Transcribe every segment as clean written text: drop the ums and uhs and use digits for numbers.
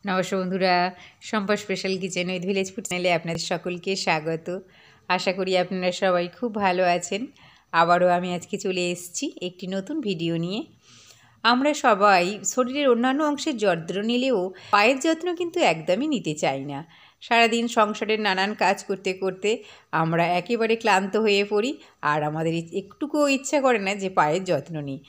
নমস্কার বন্ধুরা, Sampa special kitchen with village food চ্যানেলে আপনাদের সকলকে স্বাগত। আশা করি আপনারা সবাই খুব ভালো আছেন। আবারও আমি আজকে চলে এসেছি একটি নতুন ভিডিও নিয়ে। আমরা সবাই শরীরের অন্যান্য অংশের যত্ন নিলেও পায়ের যত্ন কিন্তু একদমই নিতে চাই না। সারাদিন সংসারের নানান কাজ করতে করতে আমরা একেবারে ক্লান্ত হয়ে পড়ি, আর আমাদের একটুকুও ইচ্ছা করে না যে পায়ের যত্ন নিই।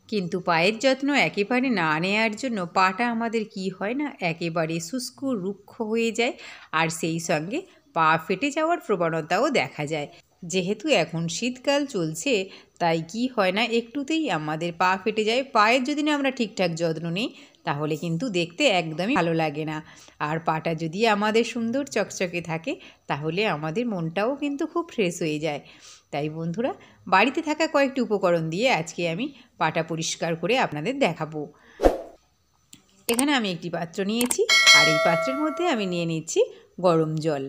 কিন্তু পায়ের যত্ন একেবারে না নেওয়ার জন্য পাটা আমাদের কি হয় না, একেবারে শুষ্ক রুক্ষ হয়ে যায়, আর সেই সঙ্গে পা ফেটে যাওয়ার প্রবণতাও দেখা যায়। যেহেতু এখন শীতকাল চলছে, তাই কি হয় না, একটুতেই আমাদের পা ফেটে যায়। পায়ের যদি না আমরা ঠিকঠাক যত্ন নিই তাহলে কিন্তু দেখতে একদমই ভালো লাগে না। আর পাটা যদি আমাদের সুন্দর চকচকে থাকে তাহলে আমাদের মনটাও কিন্তু খুব ফ্রেশ হয়ে যায়। তাই বন্ধুরা, বাড়িতে থাকা কয়েকটি উপকরণ দিয়ে আজকে আমি পাটা পরিষ্কার করে আপনাদের দেখাবো। এখানে আমি একটি পাত্র নিয়েছি, আর এই পাত্রের মধ্যে আমি নিয়ে নিচ্ছি গরম জল।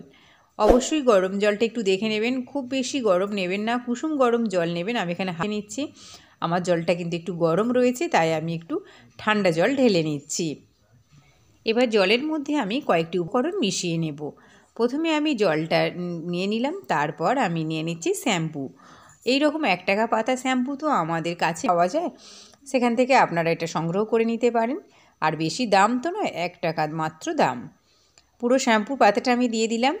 অবশ্যই গরম জলটা একটু দেখে নেবেন, খুব বেশি গরম নেবেন না, কুসুম গরম জল নেবেন। আমি এখানে হাতে নিচ্ছি, আমার জলটা কিন্তু একটু গরম রয়েছে, তাই আমি একটু ঠান্ডা জল ঢেলে নিচ্ছি। এবার জলের মধ্যে আমি কয়েকটি উপকরণ মিশিয়ে নেব। প্রথমে আমি জলটা নিয়ে নিলাম, তারপর আমি নিয়ে নিচ্ছি শ্যাম্পু। এইরকম 1 টাকা পাতা শ্যাম্পু তো আমাদের কাছে পাওয়া যায়, সেখান থেকে আপনারা এটা সংগ্রহ করে নিতে পারেন। আর বেশি দাম তো নয়, 1 টাকা মাত্র দাম। পুরো শ্যাম্পু পাতাটা আমি দিয়ে দিলাম।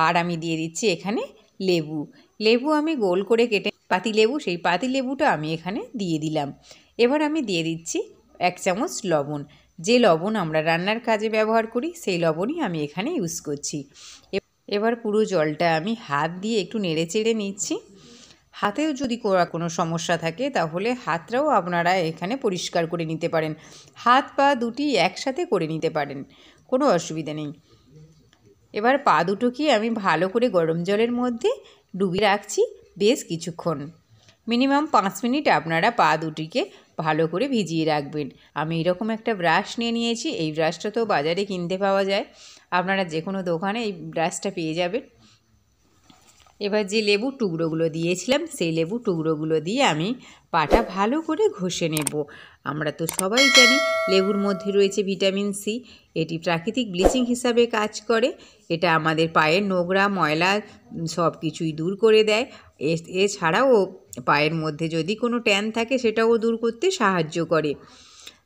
আর আমি দিয়ে দিচ্ছি এখানে লেবু। লেবু আমি গোল করে কেটে পাতি লেবু, সেই পাতি লেবুটা আমি এখানে দিয়ে দিলাম। এবার আমি দিয়ে দিচ্ছি 1 চামচ লবণ। যে লবণ আমরা রান্নার কাজে ব্যবহার করি সেই লবণই আমি এখানে ইউজ করছি। এবার পুরো জলটা আমি হাত দিয়ে একটু নেড়ে চেড়ে নিচ্ছি। হাতেও যদি কোনো সমস্যা থাকে তাহলে হাতটাও আপনারা এখানে পরিষ্কার করে নিতে পারেন। হাত পা দুটি একসাথে করে নিতে পারেন, কোনো অসুবিধা নেই। এবার পা দুটোকে আমি ভালো করে গরম জলের মধ্যে ডুবিয়ে রাখছি বেশ কিছুক্ষণ। মিনিমাম 5 মিনিট আপনারা পা দুটিকে ভালো করে ভিজিয়ে রাখবেন। আমি এরকম একটা ব্রাশ নিয়ে নিয়েছি। এই ব্রাশটা তো বাজারে কিনতে পাওয়া যায়, আপনারা যে কোনো দোকানে এই ব্রাশটা পেয়ে যাবেন। এবার যে লেবুর টুকরোগুলো দিয়েছিলাম সেই লেবুর টুকরোগুলো দিয়ে আমি পাটা ভালো করে ঘষে নেব। আমরা তো সবাই জানি লেবুর মধ্যে রয়েছে ভিটামিন সি। এটি প্রাকৃতিক ব্লিচিং হিসাবে কাজ করে। এটা আমাদের পায়ের নোংরা ময়লা সব কিছুই দূর করে দেয়। এছাড়াও পায়ের মধ্যে যদি কোনো ট্যান থাকে সেটাও দূর করতে সাহায্য করে।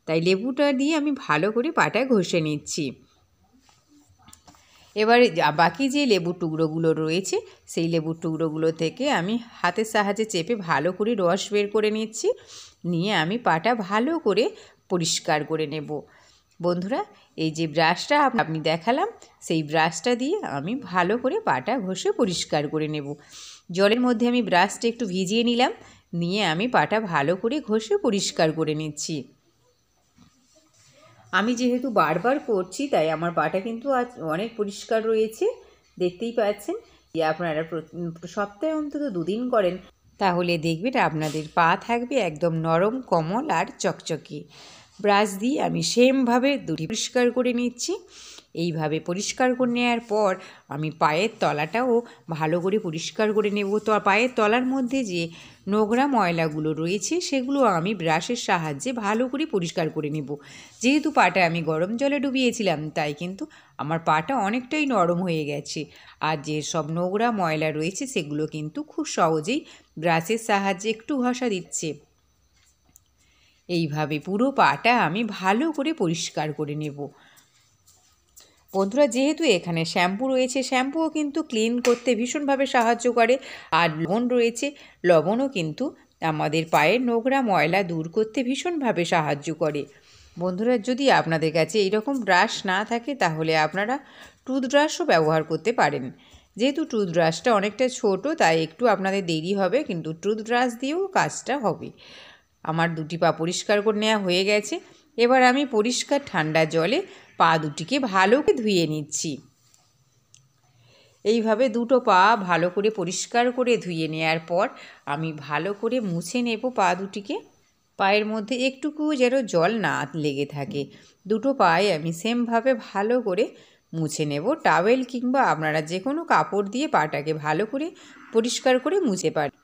তাই লেবুটা দিয়ে আমি ভালো করে পাটা ঘষে নিচ্ছি। এবারে বাকি যে লেবুর টুকরোগুলো রয়েছে সেই লেবুর টুকরোগুলো থেকে আমি হাতের সাহায্যে চেপে ভালো করে রস বের করে নিচ্ছি। নিয়ে আমি পাটা ভালো করে পরিষ্কার করে নেব। বন্ধুরা, এই যে ব্রাশটা আপনি দেখালাম সেই ব্রাশটা দিয়ে আমি ভালো করে পাটা ঘষে পরিষ্কার করে নেব। জলের মধ্যে আমি ব্রাশটা একটু ভিজিয়ে নিলাম, নিয়ে আমি পাটা ভালো করে ঘষে পরিষ্কার করে নিচ্ছি। আমি যেহেতু বারবার করছি তাই আমার পাটা কিন্তু আজ অনেক পরিষ্কার রয়েছে, দেখতেই পাচ্ছেন। আপনারা সপ্তাহে অন্তত 2 দিন করেন, তাহলে দেখবেন আপনাদের পা থাকবে একদম নরম, কোমল আর চকচকে। ব্রাশ দিয়ে আমি সেমভাবে দুটি পরিষ্কার করে নিচ্ছি। এইভাবে পরিষ্কার করে নেওয়ার পর আমি পায়ের তলাটাও ভালো করে পরিষ্কার করে নেব। তো পায়ের তলার মধ্যে যে নোংরা ময়লাগুলো রয়েছে সেগুলো আমি ব্রাশের সাহায্যে ভালো করে পরিষ্কার করে নেব। যেহেতু পাটা আমি গরম জলে ডুবিয়েছিলাম তাই কিন্তু আমার পাটা অনেকটাই নরম হয়ে গেছে। আর যে সব নোংরা ময়লা রয়েছে সেগুলো কিন্তু খুব সহজেই ব্রাশের সাহায্যে একটু ঘষা দিচ্ছে। এইভাবে পুরো পাটা আমি ভালো করে পরিষ্কার করে নেব। বন্ধুরা, যেহেতু এখানে শ্যাম্পু রয়েছে, শ্যাম্পুও কিন্তু ক্লিন করতে ভীষণভাবে সাহায্য করে। আর লবণ রয়েছে, লবণও কিন্তু আমাদের পায়ের নোংরা ময়লা দূর করতে ভীষণভাবে সাহায্য করে। বন্ধুরা, যদি আপনাদের কাছে এইরকম ব্রাশ না থাকে তাহলে আপনারা টুথব্রাশও ব্যবহার করতে পারেন। যেহেতু টুথব্রাশটা অনেকটা ছোট তাই একটু আপনাদের দেরি হবে, কিন্তু টুথব্রাশ দিয়েও কাজটা হবে। আমার দুটি পা পরিষ্কার করে নেওয়া হয়ে গেছে। এবার আমি পরিষ্কার ঠান্ডা জলে পা দুটিকে ভালো করে ধুয়ে নিচ্ছি। এইভাবে দুটো পা ভালো করে পরিষ্কার করে ধুয়ে নেওয়ার পর আমি ভালো করে মুছে নেব পা দুটিকে। পায়ের মধ্যে একটুকুও যেন জল না লেগে থাকে। দুটো পায়ে আমি সেমভাবে ভালো করে মুছে নেব। টাওয়েল কিংবা আপনারা যে কোনো কাপড় দিয়ে পাটাকে ভালো করে পরিষ্কার করে মুছে পারেন।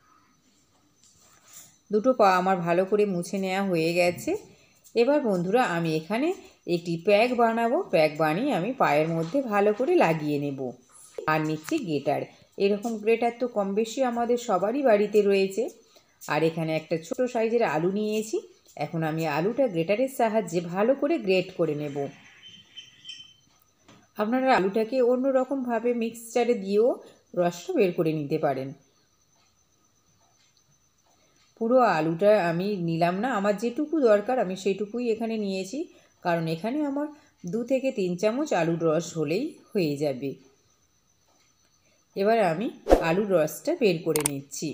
দুটো পা আমার ভালো করে মুছে নেওয়া হয়ে গেছে। এবার বন্ধুরা, আমি এখানে একটি প্যাক বানাবো। প্যাক বানিয়ে আমি পায়ের মধ্যে ভালো করে লাগিয়ে নেব। আর নিচ্ছি গ্রেটার। এরকম গ্রেটার তো কম বেশি আমাদের সবারই বাড়িতে রয়েছে। আর এখানে একটা ছোট সাইজের আলু নিয়েছি। এখন আমি আলুটা গ্রেটারের সাহায্যে ভালো করে গ্রেট করে নেব। আপনারা আলুটাকে অন্য রকমভাবে মিক্সচারে দিয়েও রসটা বের করে নিতে পারেন। পুরো আলুটা আমি নিলাম না, আমার যেটুকু দরকার আমি সেইটুকুই এখানে নিয়েছি, কারণ এখানে আমার 2 থেকে 3 চামচ আলুর রস হলেই হয়ে যাবে। এবার আমি আলুর রসটা বের করে নিচ্ছি।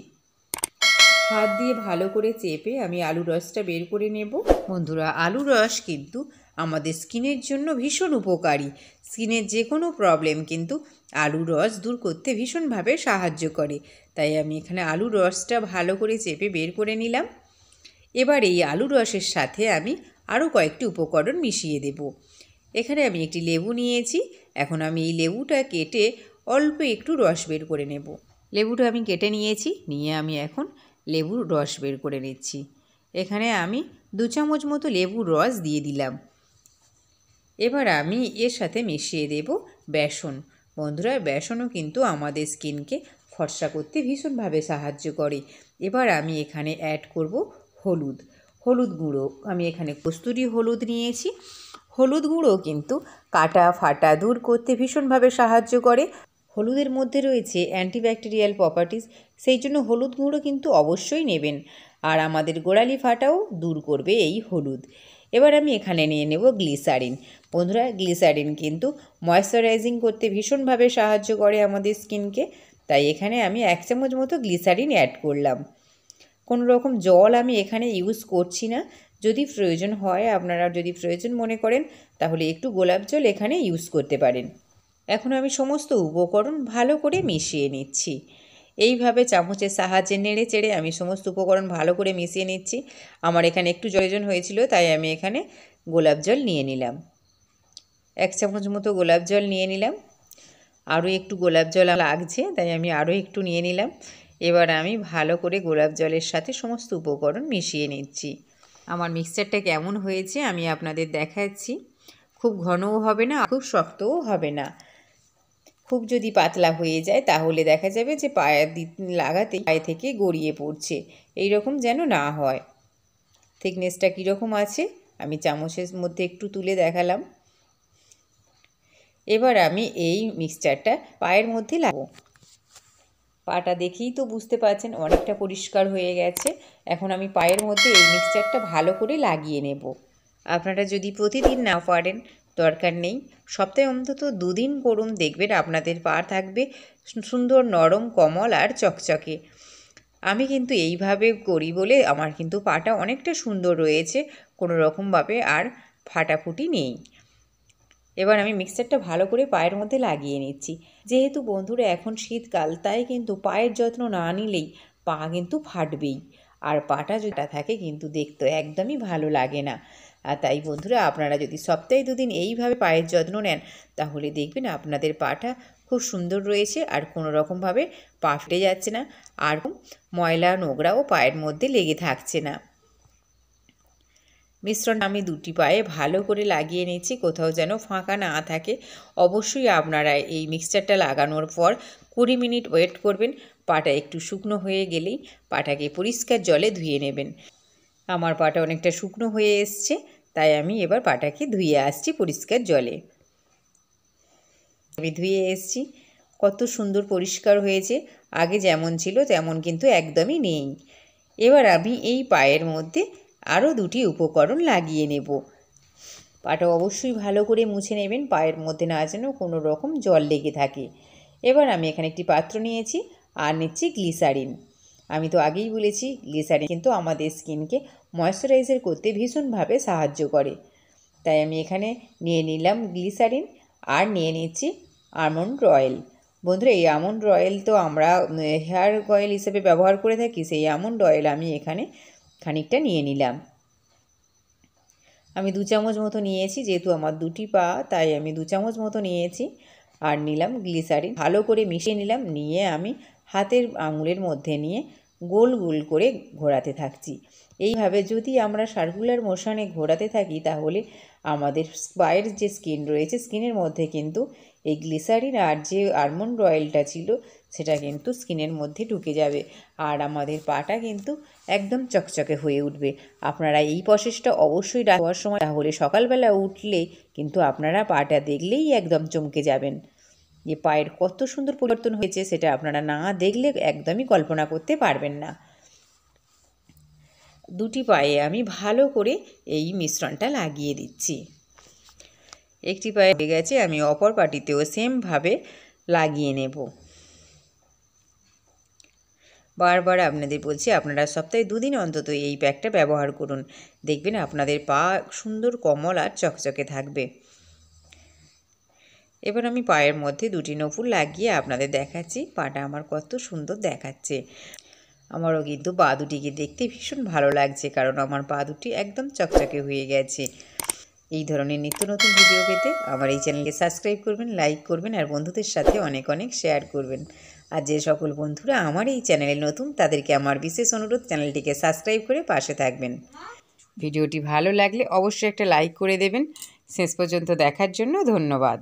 হাত দিয়ে ভালো করে চেপে আমি আলুর রসটা বের করে নেব। বন্ধুরা, আলুর রস কিন্তু আমাদের স্কিনের জন্য ভীষণ উপকারী। স্কিনের যে কোনো প্রবলেম কিন্তু আলুর রস দূর করতে ভীষণভাবে সাহায্য করে। তাই আমি এখানে আলুর রসটা ভালো করে চেপে বের করে নিলাম। এবার এই আলুর রসের সাথে আমি আরও কয়েকটি উপকরণ মিশিয়ে দেব। এখানে আমি একটি লেবু নিয়েছি। এখন আমি এই লেবুটা কেটে অল্প একটু রস বের করে নেব। লেবুটা আমি কেটে নিয়েছি, নিয়ে আমি এখন লেবুর রস বের করে নিচ্ছি। এখানে আমি 2 চামচ মতো লেবুর রস দিয়ে দিলাম। এবার আমি এর সাথে মিশিয়ে দেব বেসন। বন্ধুরা, বেসনও কিন্তু আমাদের স্কিনকে ফর্সা করতে ভীষণভাবে সাহায্য করে। এবার আমি এখানে অ্যাড করব হলুদ গুঁড়ো। আমি এখানে কস্তুরি হলুদ নিয়েছি। হলুদ গুঁড়ো কিন্তু কাটা ফাটা দূর করতে ভীষণভাবে সাহায্য করে। হলুদের মধ্যে রয়েছে অ্যান্টিব্যাকটেরিয়াল প্রপার্টিস, সেই জন্য হলুদ গুঁড়ো কিন্তু অবশ্যই নেবেন। আর আমাদের গোড়ালি ফাটাও দূর করবে এই হলুদ। এবার আমি এখানে নিয়ে নেব গ্লিসারিন। বন্ধুরা, গ্লিসারিন কিন্তু ময়েশ্চারাইজিং করতে ভীষণভাবে সাহায্য করে আমাদের স্কিনকে। তাই এখানে আমি 1 চামচ মতো গ্লিসারিন অ্যাড করলাম। কোনো রকম জল আমি এখানে ইউজ করছি না। যদি প্রয়োজন হয়, আপনারা যদি প্রয়োজন মনে করেন, তাহলে একটু গোলাপ জল এখানে ইউজ করতে পারেন। এখন আমি সমস্ত উপকরণ ভালো করে মিশিয়ে নিচ্ছি। এইভাবে চামচের সাহায্যে নেড়ে চেড়ে আমি সমস্ত উপকরণ ভালো করে মিশিয়ে নিচ্ছি। আমার এখানে একটু প্রয়োজন হয়েছিল, তাই আমি এখানে গোলাপ জল নিয়ে নিলাম। 1 চামচ মতো গোলাপ জল নিয়ে নিলাম। আরও একটু গোলাপ জল লাগছে, তাই আমি আরও একটু নিয়ে নিলাম। এবার আমি ভালো করে গোলাপ জলের সাথে সমস্ত উপকরণ মিশিয়ে নিচ্ছি। আমার মিক্সচারটা কেমন হয়েছে আমি আপনাদের দেখাচ্ছি। খুব ঘনও হবে না, খুব শক্তও হবে না। খুব যদি পাতলা হয়ে যায় তাহলে দেখা যাবে যে পায়ে লাগাতেই পায়ে থেকে গড়িয়ে পড়ছে। এই রকম যেন না হয়। থিকনেসটা কীরকম আছে আমি চামচের মধ্যে একটু তুলে দেখালাম। এবার আমি এই মিক্সচারটা পায়ের মধ্যে লাগাবো। পাটা দেখেই তো বুঝতে পারছেন অনেকটা পরিষ্কার হয়ে গেছে। এখন আমি পায়ের মধ্যে এই মিক্সচারটা ভালো করে লাগিয়ে নেব। আপনারা যদি প্রতিদিন না পারেন, দরকার নেই, সপ্তাহে অন্তত 2 দিন করুন, দেখবেন আপনাদের পা থাকবে সুন্দর নরম কোমল আর চকচকে। আমি কিন্তু এইভাবে করি বলে আমার কিন্তু পাটা অনেকটা সুন্দর রয়েছে, কোনো রকমভাবে আর ফাটাফুটি নেই। এবার আমি মিক্সচারটা ভালো করে পায়ের মধ্যে লাগিয়ে নিচ্ছি। যেহেতু বন্ধুরা এখন শীতকাল, তাই কিন্তু পায়ের যত্ন না নিলেই পা কিন্তু ফাটবেই। আর পাটা যেটা থাকে কিন্তু দেখতে একদমই ভালো লাগে না। আর তাই বন্ধুরা, আপনারা যদি সপ্তাহে 2 দিন এইভাবে পায়ের যত্ন নেন, তাহলে দেখবেন আপনাদের পাটা খুব সুন্দর রয়েছে আর কোনো রকমভাবে পা ফেটে যাচ্ছে না, আর ময়লা নোংরাও পায়ের মধ্যে লেগে থাকছে না। মিশ্রণ আমি 2টি পায়ে ভালো করে লাগিয়ে নিচ্ছি, কোথাও যেন ফাঁকা না থাকে। অবশ্যই আপনারা এই মিক্সচারটা লাগানোর পর 20 মিনিট ওয়েট করবেন। পাটা একটু শুকনো হয়ে গেলেই পাটাকে পরিষ্কার জলে ধুয়ে নেবেন। আমার পাটা অনেকটা শুকনো হয়ে এসছে, তাই আমি এবার পাটাকে ধুয়ে আসছি পরিষ্কার জলে। আমি ধুয়ে এসছি, কত সুন্দর পরিষ্কার হয়েছে। আগে যেমন ছিল তেমন কিন্তু একদমই নেই। এবার আমি এই পায়ের মধ্যে আরও 2টি উপকরণ লাগিয়ে নেব। পাটা অবশ্যই ভালো করে মুছে নেবেন, পায়ের মধ্যে না যেন কোনো রকম জল লেগে থাকে। এবার আমি এখানে একটি পাত্র নিয়েছি আর নিচ্ছি গ্লিসারিন। আমি তো আগেই বলেছি গ্লিসারিন কিন্তু আমাদের স্কিনকে ময়েশ্চারাইজার করতে ভীষণভাবে সাহায্য করে। তাই আমি এখানে নিয়ে নিলাম গ্লিসারিন আর নিয়ে নিচ্ছি আমন্ড অয়েল। বন্ধুরা, এই আমন্ড অয়েল তো আমরা হেয়ার অয়েল হিসেবে ব্যবহার করে থাকি। সেই আমন্ড অয়েল আমি এখানে খানিকটা নিয়ে নিলাম। আমি 2 চামচ মতো নিয়েছি, যেহেতু আমার 2টি পা, তাই আমি 2 চামচ মতো নিয়েছি। আর নিলাম গ্লিসারিন, ভালো করে মিশিয়ে নিলাম। নিয়ে আমি হাতের আঙুলের মধ্যে নিয়ে গোল গোল করে ঘোরাতে থাকছি। এইভাবে যদি আমরা সার্কুলার মোশনে ঘোরাতে থাকি, তাহলে আমাদের পায়ের যে স্কিন রয়েছে, স্কিনের মধ্যে কিন্তু এই গ্লিসারিন আর যে আলমন্ড অয়েলটা ছিল সেটা কিন্তু স্কিনের মধ্যে ঢুকে যাবে, আর আমাদের পাটা কিন্তু একদম চকচকে হয়ে উঠবে। আপনারা এই প্রসেসটা অবশ্যই রাখার সময়, তাহলে সকালবেলা উঠলে কিন্তু আপনারা পাটা দেখলেই একদম চমকে যাবেন যে পায়ের কত সুন্দর পরিবর্তন হয়েছে, সেটা আপনারা না দেখলে একদমই কল্পনা করতে পারবেন না। দুটি পায়ে আমি ভালো করে এই মিশ্রণটা লাগিয়ে দিচ্ছি। একটি পায়ে হয়ে গেছে, আমি অপর পাটিতেও সেমভাবে লাগিয়ে নেব। বারবার আপনাদের বলছি, আপনারা সপ্তাহে 2 দিন অন্তত এই প্যাকটা ব্যবহার করুন, দেখবেন আপনাদের পা সুন্দর কোমল আর চকচকে থাকবে। এবার আমি পায়ের মধ্যে 2টি নপুর লাগিয়ে আপনাদের দেখাচ্ছি পাটা আমার কত সুন্দর দেখাচ্ছে। আমারও কিন্তু পা দুটিকে দেখতে ভীষণ ভালো লাগছে, কারণ আমার পা দুটি একদম চকচকে হয়ে গেছে। এই ধরনের নিত্য নতুন ভিডিও পেতে আমার এই চ্যানেলকে সাবস্ক্রাইব করবেন, লাইক করবেন আর বন্ধুদের সাথে অনেক অনেক শেয়ার করবেন। আর যে সকল বন্ধুরা আমার এই চ্যানেলে নতুন, তাদেরকে আমার বিশেষ অনুরোধ, চ্যানেলটিকে সাবস্ক্রাইব করে পাশে থাকবেন। ভিডিওটি ভালো লাগলে অবশ্যই একটা লাইক করে দেবেন। শেষ পর্যন্ত দেখার জন্য ধন্যবাদ।